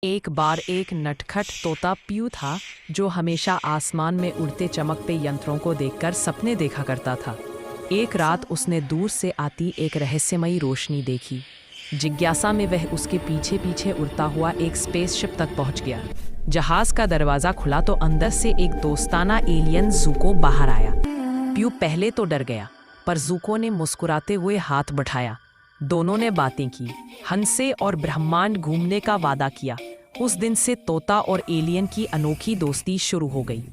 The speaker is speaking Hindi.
एक बार एक नटखट तोता प्यू था जो हमेशा आसमान में उड़ते चमकते यंत्रों को देखकर सपने देखा करता था। एक रात उसने दूर से आती एक रहस्यमयी रोशनी देखी। जिज्ञासा में वह उसके पीछे पीछे उड़ता हुआ एक स्पेसशिप तक पहुंच गया। जहाज का दरवाजा खुला तो अंदर से एक दोस्ताना एलियन ज़ूको बाहर आया। प्यू पहले तो डर गया, पर ज़ूको ने मुस्कुराते हुए हाथ बढ़ाया। दोनों ने बातें की, हंसे और ब्रह्मांड घूमने का वादा किया। उस दिन से तोता और एलियन की अनोखी दोस्ती शुरू हो गई।